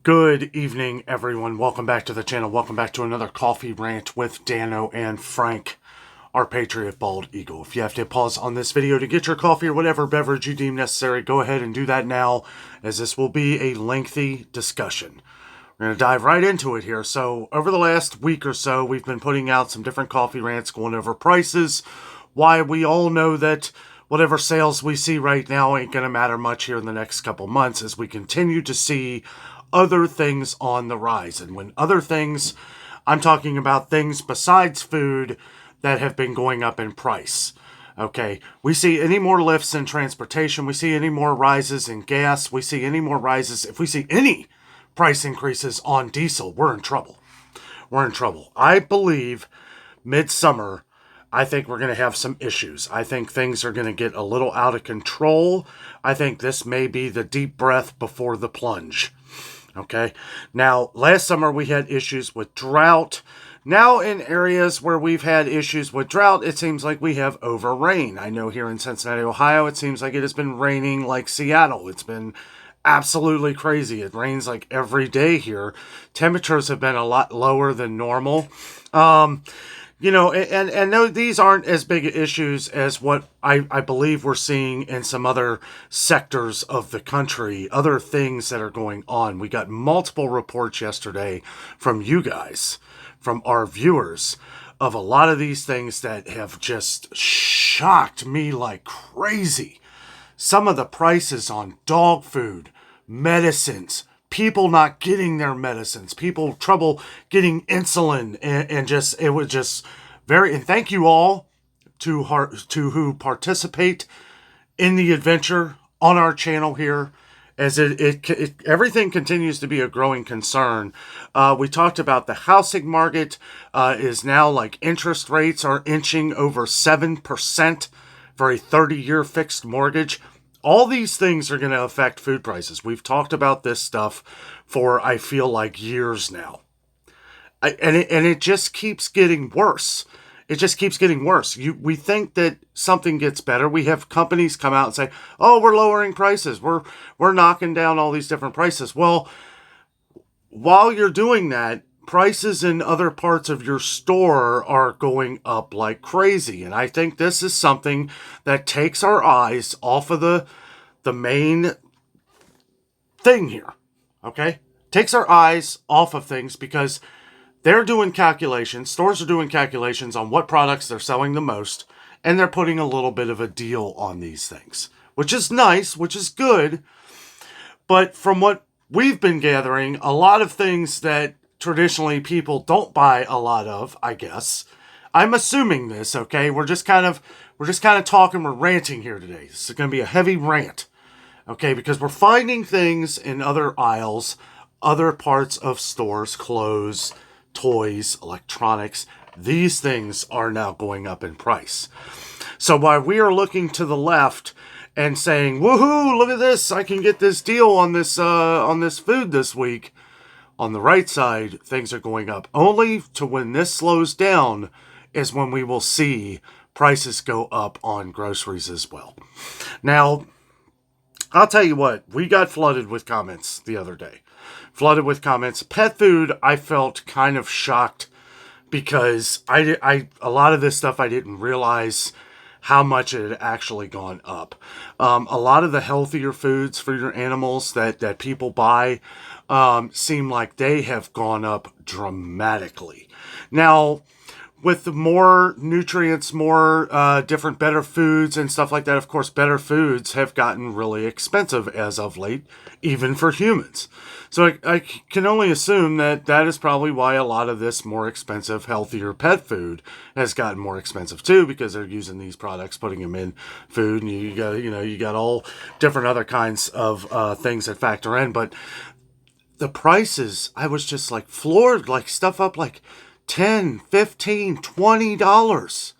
Good evening, everyone. Welcome back to the channel. Welcome back to another coffee rant with Dano and Frank, our Patriot Bald Eagle. If you have to pause on this video to get your coffee or whatever beverage you deem necessary, go ahead and do that now, as this will be a lengthy discussion. We're going to dive right into it here. So, over the last week or so, we've been putting out some different coffee rants, going over prices, why we all know that whatever sales we see right now ain't going to matter much here in the next couple months as we continue to see other things on the rise. And when other things, I'm talking about things besides food that have been going up in price. Okay, we see any more lifts in transportation, we see any more rises in gas, we see any more rises, if we see any price increases on diesel, we're in trouble. We're in trouble. I believe midsummer, I think we're going to have some issues. I think things are going to get a little out of control. I think this may be the deep breath before the plunge. Okay, now last summer we had issues with drought. Now in areas where we've had issues with drought, it seems like we have over rain. I know here in Cincinnati, Ohio, it seems like it has been raining like Seattle. It's been absolutely crazy. It rains like every day here. Temperatures have been a lot lower than normal. And no, these aren't as big issues as what I believe we're seeing in some other sectors of the country, other things that are going on. We got multiple reports yesterday from you guys, from our viewers, of a lot of these things that have just shocked me like crazy. Some of the prices on dog food, medicines, people not getting their medicines, people trouble getting insulin, and just, it was just very, and thank you all to who participate in the adventure on our channel here, as everything continues to be a growing concern. We talked about the housing market is now, like, interest rates are inching over 7% for a 30-year fixed mortgage. All these things are going to affect food prices. We've talked about this stuff for, I feel like, years now. And it just keeps getting worse. It just keeps getting worse. We think that something gets better. We have companies come out and say, "Oh, we're lowering prices. We're knocking down all these different prices." Well, while you're doing that, prices in other parts of your store are going up like crazy. And I think this is something that takes our eyes off of the main thing here. Okay? Takes our eyes off of things, because they're doing calculations, stores are doing calculations on what products they're selling the most, and they're putting a little bit of a deal on these things, which is nice, which is good. But from what we've been gathering, a lot of things that traditionally people don't buy a lot of, I guess. I'm assuming this, okay? We're just kind of talking, we're ranting here today. This is going to be a heavy rant, okay? Because we're finding things in other aisles, other parts of stores, clothes, toys, electronics. These things are now going up in price. So while we are looking to the left and saying, "Woohoo, look at this, I can get this deal on this food this week," on the right side, things are going up. Only to when this slows down is when we will see prices go up on groceries as well. Now, I'll tell you what, we got flooded with comments the other day. Flooded with comments. Pet food, I felt kind of shocked, because a lot of this stuff I didn't realize how much it had actually gone up. A lot of the healthier foods for your animals that people buy seem like they have gone up dramatically. Now, with more nutrients, more different, better foods and stuff like that, of course, better foods have gotten really expensive as of late, even for humans. So I can only assume that that is probably why a lot of this more expensive, healthier pet food has gotten more expensive too, because they're using these products, putting them in food, and you got all different other kinds of things that factor in. But the prices, I was just like floored, like stuff up like $10, $15, $20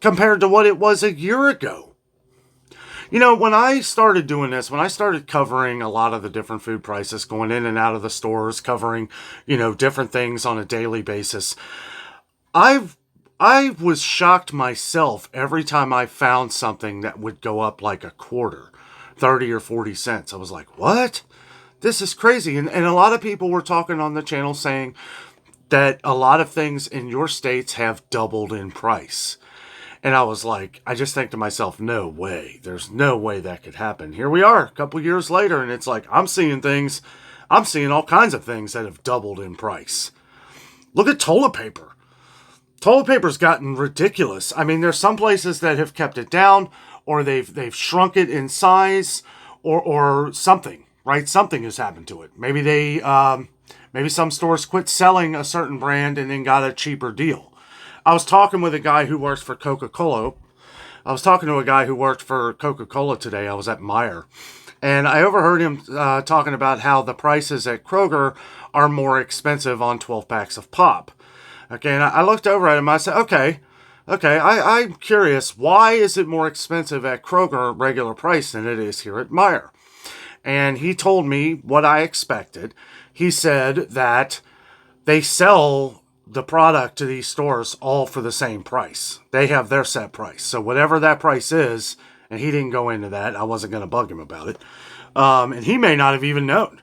compared to what it was a year ago. You know, when I started doing this, when I started covering a lot of the different food prices, going in and out of the stores, covering, different things on a daily basis, I was shocked myself every time I found something that would go up like a quarter, 30 or 40 cents. I was like, what? This is crazy. And a lot of people were talking on the channel saying that a lot of things in your states have doubled in price. And I was like, I just think to myself, no way. There's no way that could happen. Here we are a couple years later, and it's like, I'm seeing all kinds of things that have doubled in price. Look at toilet paper. Toilet paper's gotten ridiculous. I mean, there's some places that have kept it down, or they've shrunk it in size, or something, right? Something has happened to it. Maybe some stores quit selling a certain brand and then got a cheaper deal. I was talking with a guy who works for Coca-Cola. I was talking to a guy who worked for Coca-Cola today. I was at Meijer. And I overheard him talking about how the prices at Kroger are more expensive on 12 packs of pop. Okay, and I looked over at him. I said, okay, I'm curious. Why is it more expensive at Kroger regular price than it is here at Meijer? And he told me what I expected. He said that they sell the product to these stores all for the same price. They have their set price. So whatever that price is, and he didn't go into that. I wasn't going to bug him about it. And he may not have even known.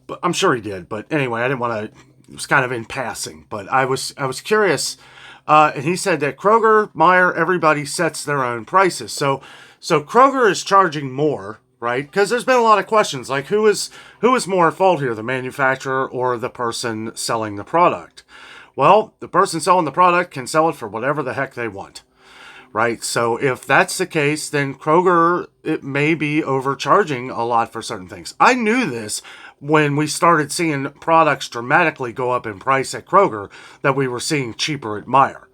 But I'm sure he did. But anyway, I didn't want to, it was kind of in passing. But I was curious. And he said that Kroger, Meijer, everybody sets their own prices. So Kroger is charging more, right? Because there's been a lot of questions like who is more at fault here, the manufacturer or the person selling the product? Well, the person selling the product can sell it for whatever the heck they want, right? So if that's the case, then Kroger, it may be overcharging a lot for certain things. I knew this when we started seeing products dramatically go up in price at Kroger that we were seeing cheaper at Meijer.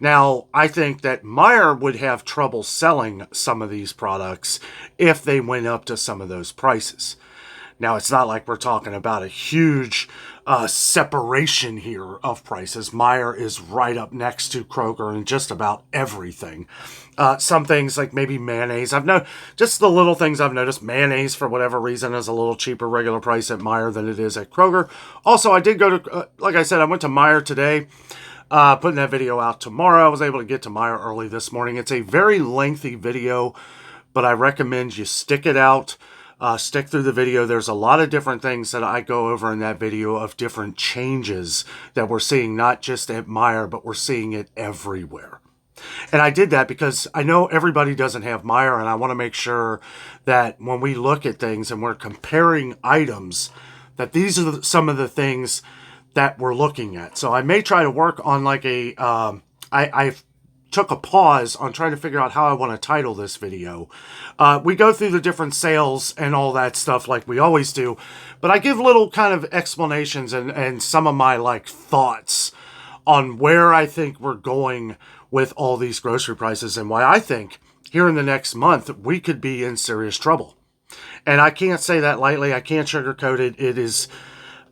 Now, I think that Meijer would have trouble selling some of these products if they went up to some of those prices. Now, it's not like we're talking about a huge separation here of prices. Meijer is right up next to Kroger in just about everything. Some things like maybe mayonnaise. Just the little things I've noticed. Mayonnaise, for whatever reason, is a little cheaper regular price at Meijer than it is at Kroger. Also, I did go to, like I said, I went to Meijer today. Putting that video out tomorrow. I was able to get to Meijer early this morning. It's a very lengthy video, but I recommend you stick it out. Stick through the video. There's a lot of different things that I go over in that video of different changes that we're seeing, not just at Meijer, but we're seeing it everywhere. And I did that because I know everybody doesn't have Meijer, and I want to make sure that when we look at things and we're comparing items, that these are some of the things that we're looking at. So I may try to work on like I've took a pause on trying to figure out how I want to title this video. We go through the different sales and all that stuff like we always do, but I give little kind of explanations and some of my like thoughts on where I think we're going with all these grocery prices and why I think here in the next month we could be in serious trouble. And I can't say that lightly. I can't sugarcoat it. It is,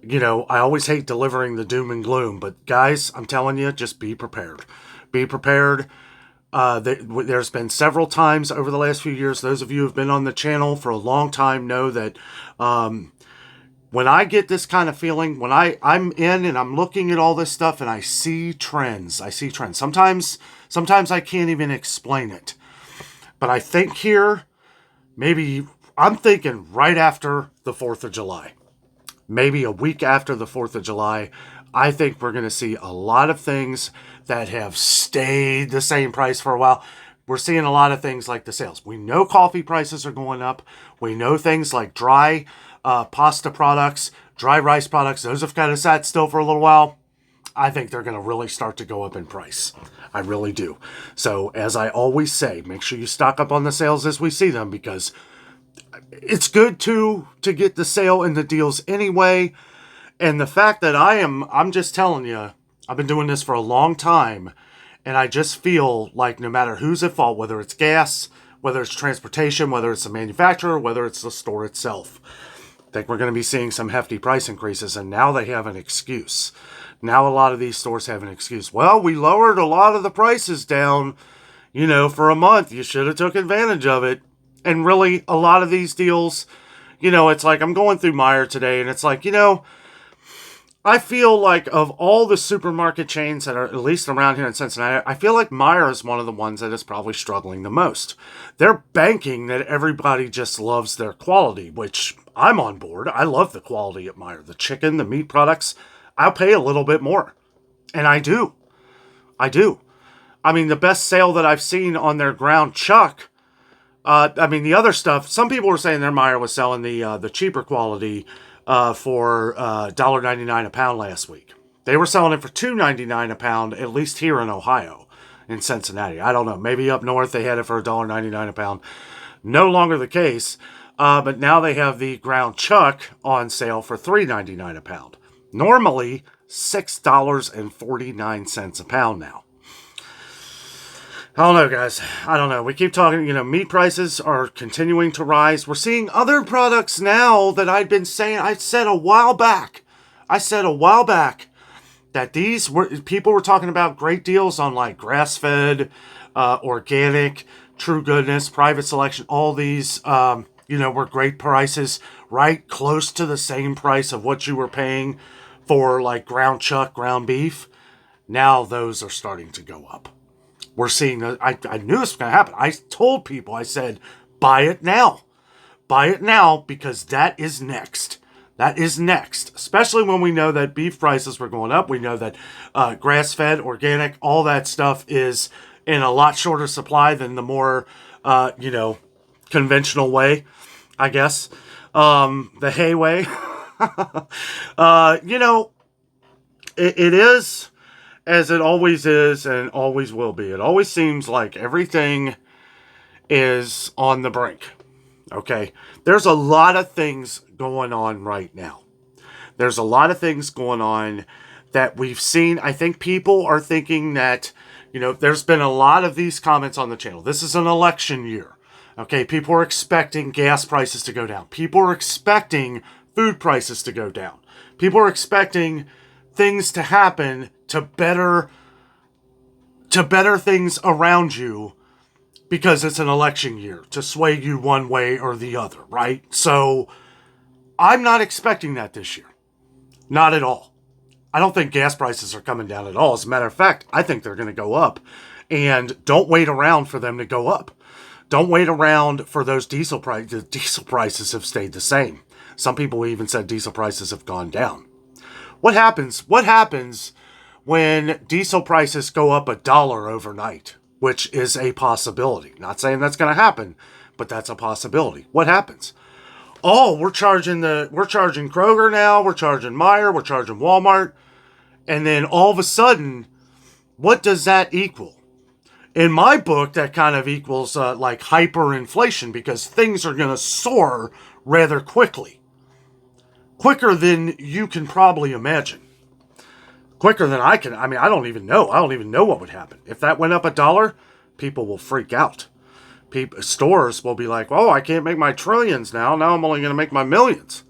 I always hate delivering the doom and gloom, but guys, I'm telling you, just be prepared. Be prepared. There's been several times over the last few years, those of you who have been on the channel for a long time know that when I get this kind of feeling, when I'm in and I'm looking at all this stuff and I see trends. Sometimes I can't even explain it. But I think here, I'm thinking right after the 4th of July. Maybe a week after the 4th of July, I think we're going to see a lot of things that have stayed the same price for a while. We're seeing a lot of things like the sales. We know coffee prices are going up. We know things like dry pasta products, dry rice products. Those have kind of sat still for a little while. I think they're going to really start to go up in price. I really do. So as I always say, make sure you stock up on the sales as we see them because it's good to get the sale and the deals anyway. And the fact that I'm just telling you, I've been doing this for a long time, and I just feel like no matter who's at fault, whether it's gas, whether it's transportation, whether it's the manufacturer, whether it's the store itself, I think we're going to be seeing some hefty price increases, and now they have an excuse. Now a lot of these stores have an excuse. Well, we lowered a lot of the prices down, for a month. You should have took advantage of it. And really, a lot of these deals, it's like I'm going through Meijer today, and it's like, I feel like of all the supermarket chains that are at least around here in Cincinnati, I feel like Meijer is one of the ones that is probably struggling the most. They're banking that everybody just loves their quality, which I'm on board. I love the quality at Meijer. The chicken, the meat products, I'll pay a little bit more. And I do. I do. I mean, the best sale that I've seen on their ground chuck, I mean, the other stuff, some people were saying their Meijer was selling the cheaper quality for $1.99 a pound last week. They were selling it for $2.99 a pound, at least here in Ohio, in Cincinnati. I don't know. Maybe up north they had it for $1.99 a pound. No longer the case. But now they have the ground chuck on sale for $3.99 a pound. Normally, $6.49 a pound now. I don't know, guys. I don't know. We keep talking, meat prices are continuing to rise. We're seeing other products now that I'd been saying, I said a while back that people were talking about great deals on like grass-fed, organic, True Goodness, Private Selection, all these, were great prices, right? Close to the same price of what you were paying for like ground chuck, ground beef. Now those are starting to go up. We're seeing, I knew this was going to happen. I told people, I said, buy it now. Buy it now because that is next. That is next. Especially when we know that beef prices were going up. We know that grass-fed, organic, all that stuff is in a lot shorter supply than the more, conventional way, I guess. The hay way. It is as it always is and always will be. It always seems like everything is on the brink. Okay? There's a lot of things going on right now. There's a lot of things going on that we've seen. I think people are thinking that, there's been a lot of these comments on the channel. This is an election year. Okay? People are expecting gas prices to go down. People are expecting food prices to go down. People are expecting things to happen to better things around you because it's an election year, to sway you one way or the other, right? So I'm not expecting that this year. Not at all. I don't think gas prices are coming down at all. As a matter of fact, I think they're going to go up. And don't wait around for them to go up. Don't wait around for those diesel prices. The diesel prices have stayed the same. Some people even said diesel prices have gone down. What happens when diesel prices go up $1 overnight, which is a possibility? Not saying that's going to happen, but that's a possibility. What happens? Oh, we're charging Kroger now, we're charging Meijer, we're charging Walmart, and then all of a sudden, what does that equal? In my book, that kind of equals like hyperinflation because things are going to soar rather quickly. Quicker than you can probably imagine. Quicker than I can. I mean, I don't even know. I don't even know what would happen. If that went up $1, people will freak out. Stores will be like, oh, I can't make my trillions now. Now I'm only going to make my millions.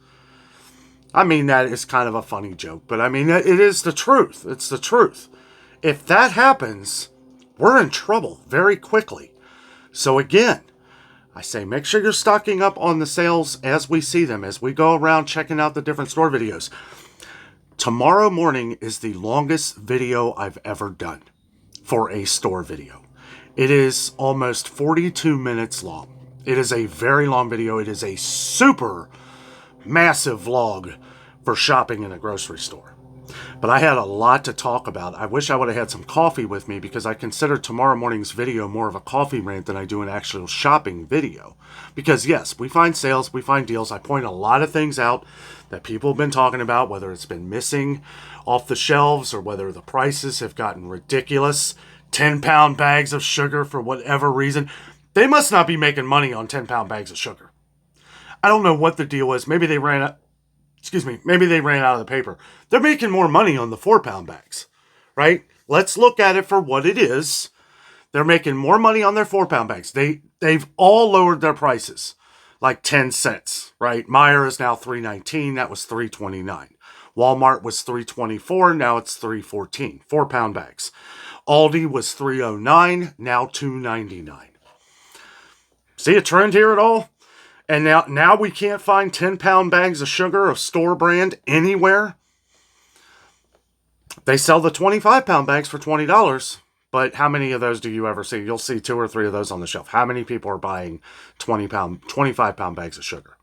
I mean, that is kind of a funny joke. But I mean, it is the truth. It's the truth. If that happens, we're in trouble very quickly. So again, I say make sure you're stocking up on the sales as we see them, as we go around checking out the different store videos. Tomorrow morning is the longest video I've ever done for a store video. It is almost 42 minutes long. It is a very long video. It is a super massive vlog for shopping in a grocery store. But I had a lot to talk about. I wish I would have had some coffee with me because I consider tomorrow morning's video more of a coffee rant than I do an actual shopping video. Because yes, we find sales, we find deals. I point a lot of things out that people have been talking about, whether it's been missing off the shelves or whether the prices have gotten ridiculous. 10-pound bags of sugar for whatever reason. They must not be making money on 10-pound bags of sugar. I don't know what the deal is. Maybe they ran out of the paper. They're making more money on the 4-pound bags, right? Let's look at it for what it is. They're making more money on their 4-pound bags. They've all lowered their prices like 10 cents, right? Meijer is now $3.19. That was $3.29. Walmart was $3.24. Now it's $3.14. 4-pound bags. Aldi was $3.09. Now $2.99. See a trend here at all? And now we can't find 10-pound bags of sugar of store brand anywhere. They sell the 25-pound bags for $20, but how many of those do you ever see? You'll see 2 or 3 of those on the shelf. How many people are buying 25-pound bags of sugar?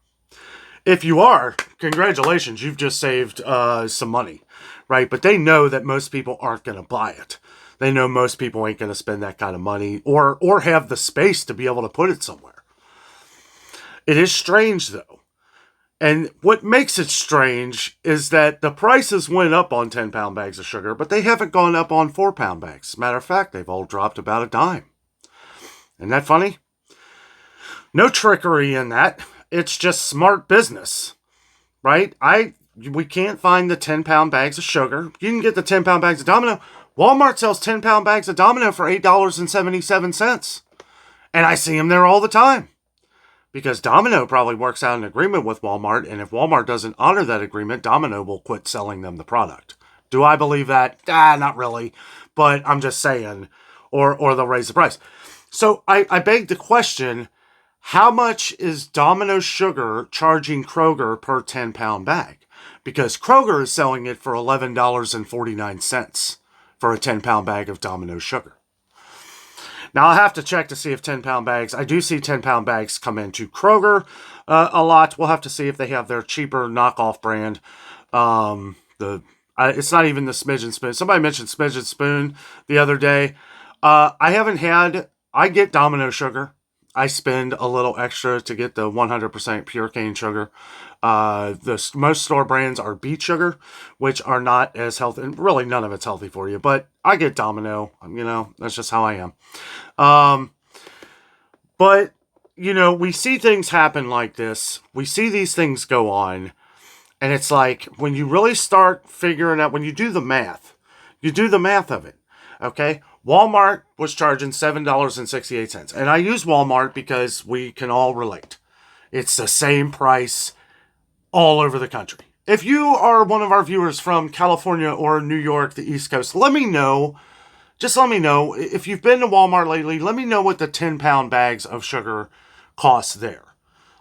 If you are, congratulations, you've just saved some money, right? But they know that most people aren't going to buy it. They know most people ain't going to spend that kind of money or have the space to be able to put it somewhere. It is strange, though. And what makes it strange is that the prices went up on 10-pound bags of sugar, but they haven't gone up on 4-pound bags. As a matter of fact, they've all dropped about a dime. Isn't that funny? No trickery in that. It's just smart business, right? We can't find the 10-pound bags of sugar. You can get the 10-pound bags of Domino. Walmart sells 10-pound bags of Domino for $8.77. And I see them there all the time. Because Domino probably works out an agreement with Walmart, and if Walmart doesn't honor that agreement, Domino will quit selling them the product. Do I believe that? Not really. But I'm just saying. Or they'll raise the price. So I beg the question, how much is Domino Sugar charging Kroger per 10-pound bag? Because Kroger is selling it for $11.49 for a 10-pound bag of Domino Sugar. Now, I'll have to check to see if 10-pound bags, I do see 10-pound bags come into Kroger a lot. We'll have to see if they have their cheaper knockoff brand. It's not even the Smidgen Spoon. Somebody mentioned Smidgen Spoon the other day. I get Domino Sugar. I spend a little extra to get the 100% pure cane sugar. Most store brands are beet sugar, which are not as healthy, and really none of it's healthy for you, but I get Domino, that's just how I am. But, we see things happen like this. We see these things go on, and it's like, when you really start figuring out, when you do the math of it, okay? Walmart was charging $7.68, and I use Walmart because we can all relate. It's the same price all over the country. If you are one of our viewers from California or New York, the East Coast, let me know. Just let me know. If you've been to Walmart lately, let me know what the 10-pound bags of sugar cost there.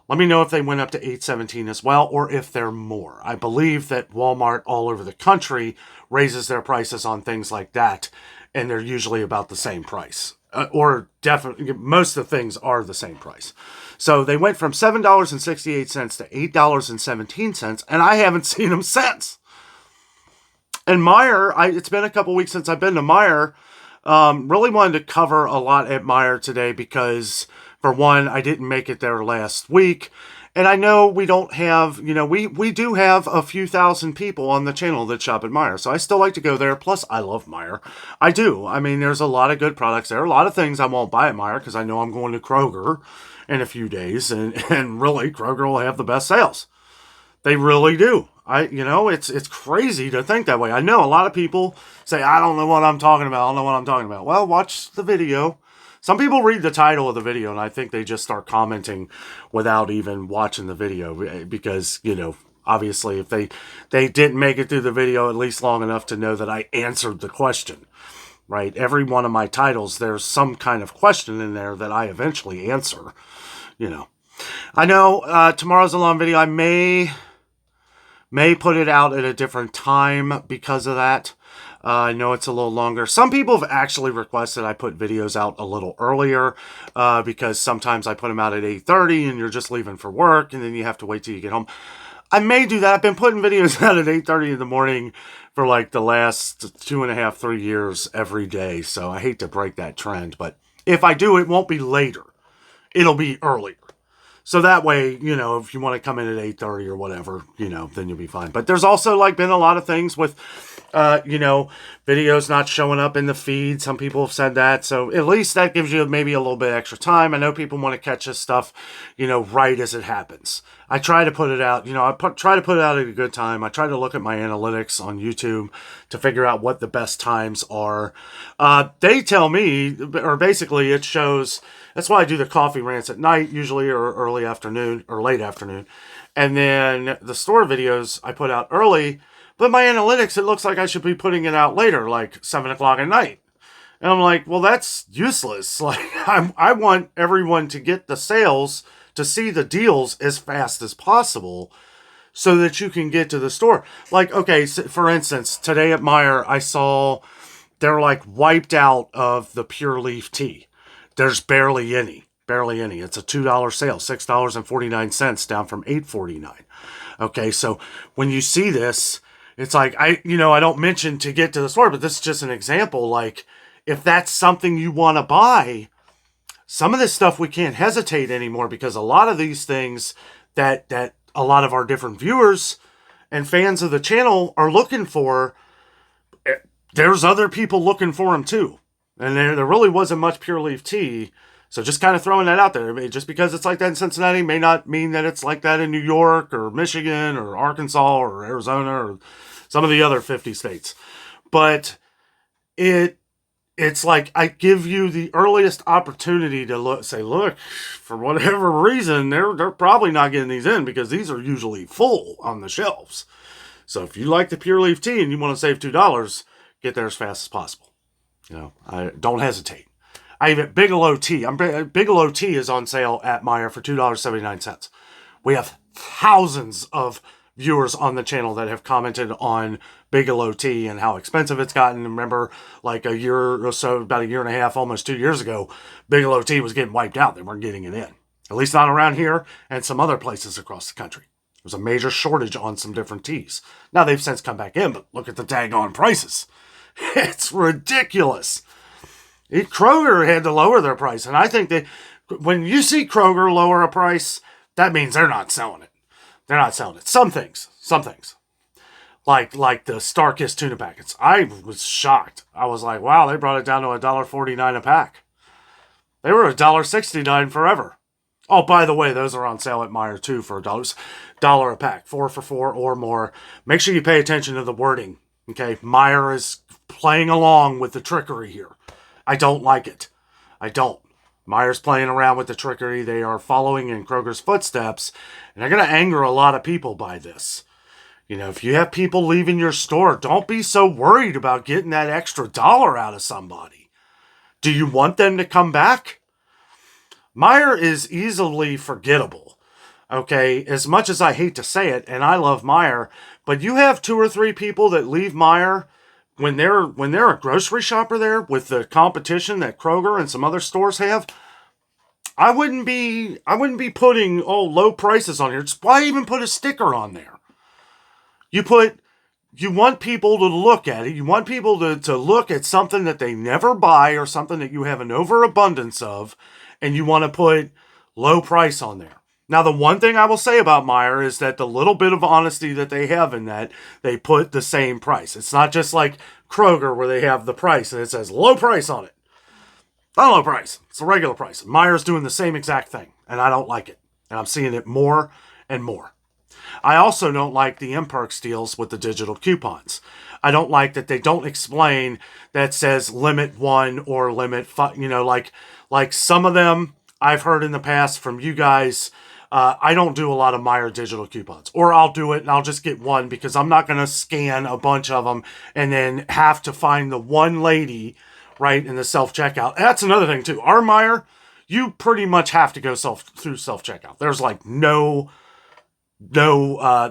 Let me know if they went up to $8.17 as well, or if they're more. I believe that Walmart all over the country raises their prices on things like that, and they're usually about the same price. Or definitely, most of the things are the same price. So they went from $7.68 to $8.17, and I haven't seen them since. And Meijer, it's been a couple weeks since I've been to Meijer. Really wanted to cover a lot at Meijer today because, for one, I didn't make it there last week. And I know we don't have, we do have a few thousand people on the channel that shop at Meijer. So I still like to go there. Plus, I love Meijer. I do. I mean, there's a lot of good products there. A lot of things I won't buy at Meijer because I know I'm going to Kroger in a few days. And really, Kroger will have the best sales. They really do. It's crazy to think that way. I know a lot of people say, I don't know what I'm talking about. Well, watch the video. Some people read the title of the video, and I think they just start commenting without even watching the video because, obviously if they didn't make it through the video at least long enough to know that I answered the question, right? Every one of my titles, there's some kind of question in there that I eventually answer, I know tomorrow's a long video. I may put it out at a different time because of that. I know it's a little longer. Some people have actually requested I put videos out a little earlier because sometimes I put them out at 8:30 and you're just leaving for work and then you have to wait till you get home. I may do that. I've been putting videos out at 8:30 in the morning for like the last 2.5, 3 years every day. So I hate to break that trend, but if I do, it won't be later. It'll be earlier. So that way, if you want to come in at 8:30 or whatever, then you'll be fine. But there's also been a lot of things with, videos not showing up in the feed. Some people have said that. So at least that gives you maybe a little bit extra time. I know people want to catch this stuff, right as it happens. I try to put it out, try to put it out at a good time. I try to look at my analytics on YouTube to figure out what the best times are. They tell me, or basically it shows, that's why I do the coffee rants at night, usually, or early afternoon, or late afternoon. And then the store videos I put out early, but my analytics, it looks like I should be putting it out later, like 7 o'clock at night. And I'm like, well, that's useless. I want everyone to get the sales, to see the deals as fast as possible so that you can get to the store. Okay, so for instance, today at Meijer, I saw they're wiped out of the pure leaf tea. There's barely any. Barely any. It's a $2 sale, $6.49 down from $8.49. Okay, so when you see this, it's like I don't mention to get to the store, but this is just an example. Like, if that's something you want to buy, some of this stuff we can't hesitate anymore, because a lot of these things that a lot of our different viewers and fans of the channel are looking for, there's other people looking for them too. And there really wasn't much pure leaf tea. So just kind of throwing that out there. I mean, just because it's like that in Cincinnati may not mean that it's like that in New York or Michigan or Arkansas or Arizona or some of the other 50 states. But it's like I give you the earliest opportunity to look, for whatever reason, they're probably not getting these in because these are usually full on the shelves. So if you like the pure leaf tea and you want to save $2, get there as fast as possible. I don't hesitate. I even Bigelow tea. Bigelow tea is on sale at Meijer for $2.79. We have thousands of viewers on the channel that have commented on Bigelow tea and how expensive it's gotten. Remember, like a year or so, about a year and a half, almost 2 years ago, Bigelow tea was getting wiped out. They weren't getting it in. At least not around here and some other places across the country. There's a major shortage on some different teas. Now they've since come back in, but look at the daggone prices. It's ridiculous. Kroger had to lower their price, and I think that when you see Kroger lower a price, that means they're not selling it. They're not selling it. Some things, like the Starkist tuna packets. I was shocked. I was like, wow, they brought it down to $1.49 a pack. They were $1.69 forever. Oh, by the way, those are on sale at Meijer too for $1 a pack, 4 for $4 or more. Make sure you pay attention to the wording. Okay, Meijer is playing along with the trickery here. I don't like it. I don't. Meijer's playing around with the trickery. They are following in Kroger's footsteps, and they're going to anger a lot of people by this. If you have people leaving your store, don't be so worried about getting that extra dollar out of somebody. Do you want them to come back? Meijer is easily forgettable. Okay, as much as I hate to say it, and I love Meijer, but you have 2 or 3 people that leave Meijer when they're a grocery shopper there with the competition that Kroger and some other stores have. I wouldn't be putting low prices on here. Why even put a sticker on there? You want people to look at it. You want people to look at something that they never buy or something that you have an overabundance of, and you want to put low price on there. Now, the one thing I will say about Meijer is that the little bit of honesty that they have in that, they put the same price. It's not just like Kroger where they have the price and it says low price on it. Not low price. It's a regular price. Meijer's doing the same exact thing, and I don't like it. And I'm seeing it more and more. I also don't like the M-Perks deals with the digital coupons. I don't like that they don't explain that says limit 1 or limit 5. Like some of them I've heard in the past from you guys. I don't do a lot of Meijer digital coupons. Or I'll do it and I'll just get one because I'm not going to scan a bunch of them and then have to find the one lady right in the self-checkout. That's another thing too. Our Meijer, you pretty much have to go through self-checkout. There's like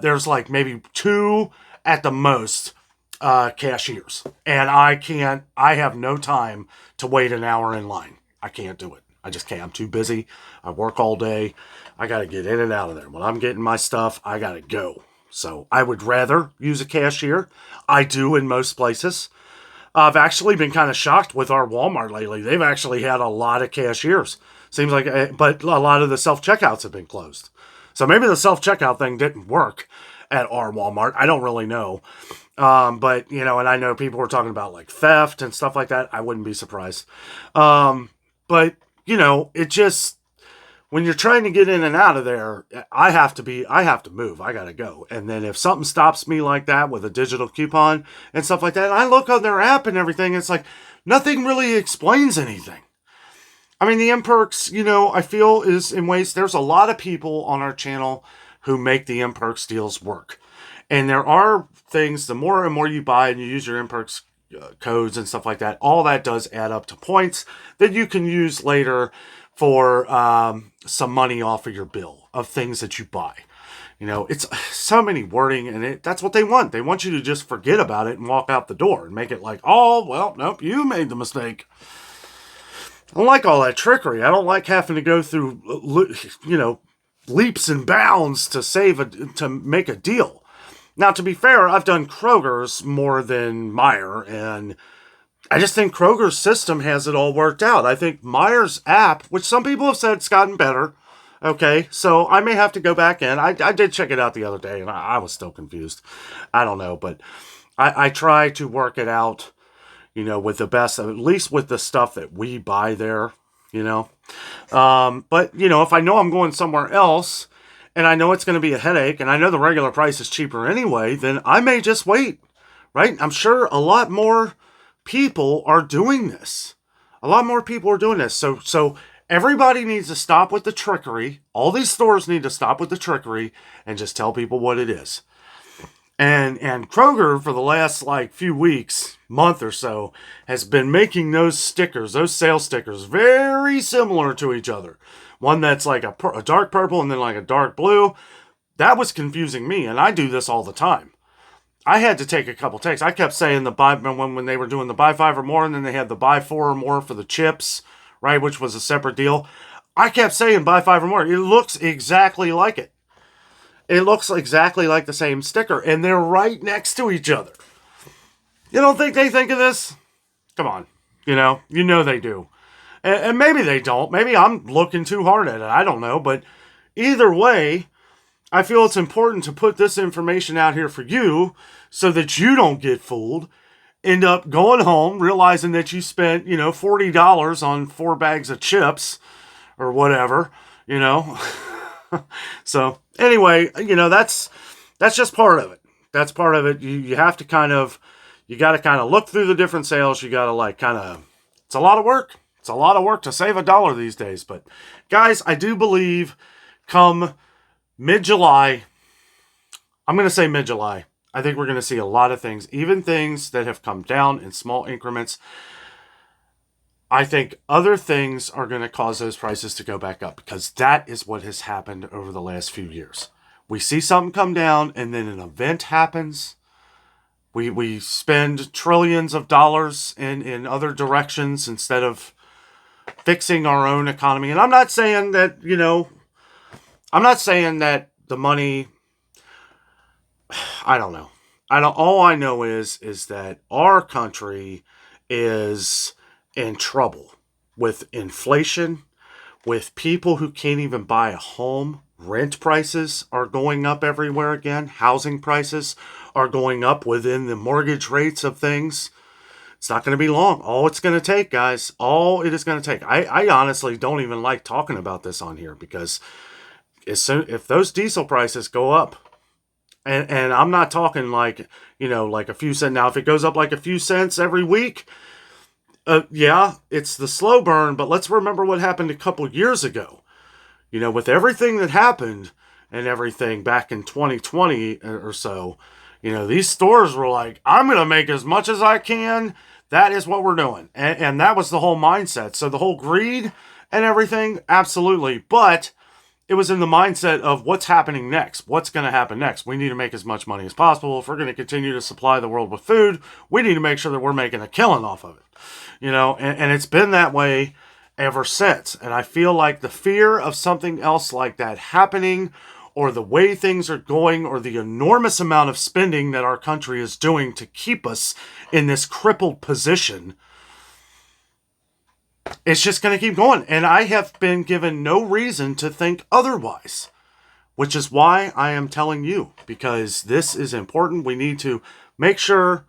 there's like maybe 2 at the most cashiers. And I have no time to wait an hour in line. I can't do it. I just can't. I'm too busy. I work all day. I got to get in and out of there. When I'm getting my stuff, I got to go. So I would rather use a cashier. I do in most places. I've actually been kind of shocked with our Walmart lately. They've actually had a lot of cashiers. Seems like, but a lot of the self-checkouts have been closed. So maybe the self-checkout thing didn't work at our Walmart. I don't really know. But, and I know people were talking about like theft and stuff like that. I wouldn't be surprised. But, it just, when you're trying to get in and out of there, I have to move. I got to go. And then if something stops me like that with a digital coupon and stuff like that, and I look on their app and everything, it's like nothing really explains anything. I mean, the M-Perks, I feel is in ways, there's a lot of people on our channel who make the M-Perks deals work. And there are things, the more and more you buy and you use your M-Perks codes and stuff like that, all that does add up to points that you can use later for some money off of your bill of things that you buy. It's so many wording, and that's what they want. They want you to just forget about it and walk out the door and make it like, oh, well, nope, you made the mistake. I don't like all that trickery. I don't like having to go through, leaps and bounds to to make a deal. Now, to be fair, I've done Kroger's more than Meijer, and I just think Kroger's system has it all worked out. I think Meijer's app, which some people have said it's gotten better, okay, so I may have to go back in. I did check it out the other day, and I was still confused. I don't know, but I try to work it out, with the best, at least with the stuff that we buy there, you know. But, if I know I'm going somewhere else and I know it's going to be a headache and I know the regular price is cheaper anyway, then I may just wait, right? I'm sure a lot more people are doing this. A lot more people are doing this. So everybody needs to stop with the trickery. All these stores need to stop with the trickery and just tell people what it is. And Kroger, for the last few weeks, month or so, has been making those stickers, those sales stickers, very similar to each other. One that's like a dark purple and then like a dark blue. That was confusing me, and I do this all the time. I had to take a couple takes. I kept saying the buy when they were doing the buy 5 or more, and then they had the buy 4 or more for the chips, right, which was a separate deal. I kept saying buy 5 or more. It looks exactly like it. It looks exactly like the same sticker, and they're right next to each other. You don't think they think of this? Come on. You know they do. And maybe they don't. Maybe I'm looking too hard at it. I don't know. But either way, I feel it's important to put this information out here for you so that you don't get fooled. End up going home, realizing that you spent, $40 on 4 bags of chips or whatever, So anyway, that's just part of it. That's part of it. You have to you got to look through the different sales. You got to it's a lot of work. It's a lot of work to save $1 these days. But guys, I do believe come mid-July, I'm going to say mid-July, I think we're going to see a lot of things, even things that have come down in small increments. I think other things are going to cause those prices to go back up because that is what has happened over the last few years. We see something come down and then an event happens. We spend trillions of dollars in other directions instead of fixing our own economy. And I'm not saying that, the money, I don't know. All I know is that our country is in trouble with inflation, with people who can't even buy a home. Rent prices are going up everywhere again. Housing prices are going up within the mortgage rates of things. It's not going to be long. All it's going to take, guys, all it is going to take. I honestly don't even like talking about this on here because if those diesel prices go up, and I'm not talking like a few cents. Now, if it goes up like a few cents every week, yeah, it's the slow burn, but let's remember what happened a couple years ago. With everything that happened and everything back in 2020 or so, these stores were like, I'm going to make as much as I can. That is what we're doing. And that was the whole mindset. So the whole greed and everything, absolutely. But it was in the mindset of what's happening next. What's going to happen next? We need to make as much money as possible. If we're going to continue to supply the world with food, we need to make sure that we're making a killing off of it. And it's been that way ever since. And I feel like the fear of something else like that happening, or the way things are going, or the enormous amount of spending that our country is doing to keep us in this crippled position, it's just going to keep going. And I have been given no reason to think otherwise, which is why I am telling you, because this is important. We need to make sure,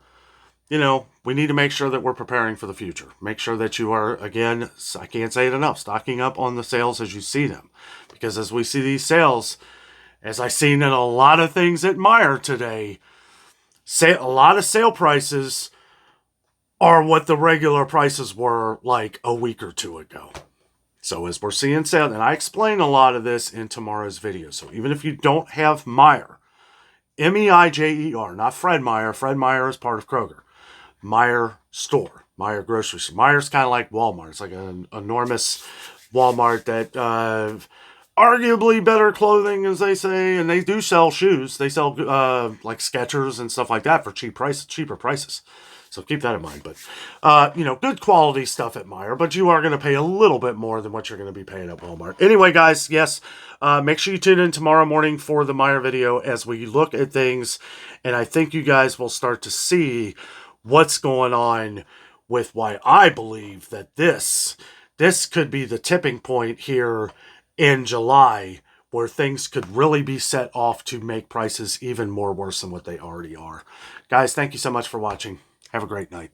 that we're preparing for the future. Make sure that you are, again, I can't say it enough, stocking up on the sales as you see them. Because as we see these sales, as I've seen in a lot of things at Meijer today, a lot of sale prices are what the regular prices were like a week or two ago. So as we're seeing sales, and I explain a lot of this in tomorrow's video. So even if you don't have Meijer, Meijer, not Fred Meyer. Fred Meyer is part of Kroger. Meijer store, Meijer grocery store. Meier's kind of like Walmart. It's like an enormous Walmart that arguably better clothing, as they say, and they do sell shoes. They sell like Skechers and stuff like that for cheaper prices. So keep that in mind. But, good quality stuff at Meijer, but you are going to pay a little bit more than what you're going to be paying at Walmart. Anyway, guys, yes, make sure you tune in tomorrow morning for the Meijer video as we look at things. And I think you guys will start to see what's going on with why I believe that this could be the tipping point here in July, where things could really be set off to make prices even more worse than what they already are. Guys, thank you so much for watching. Have a great night.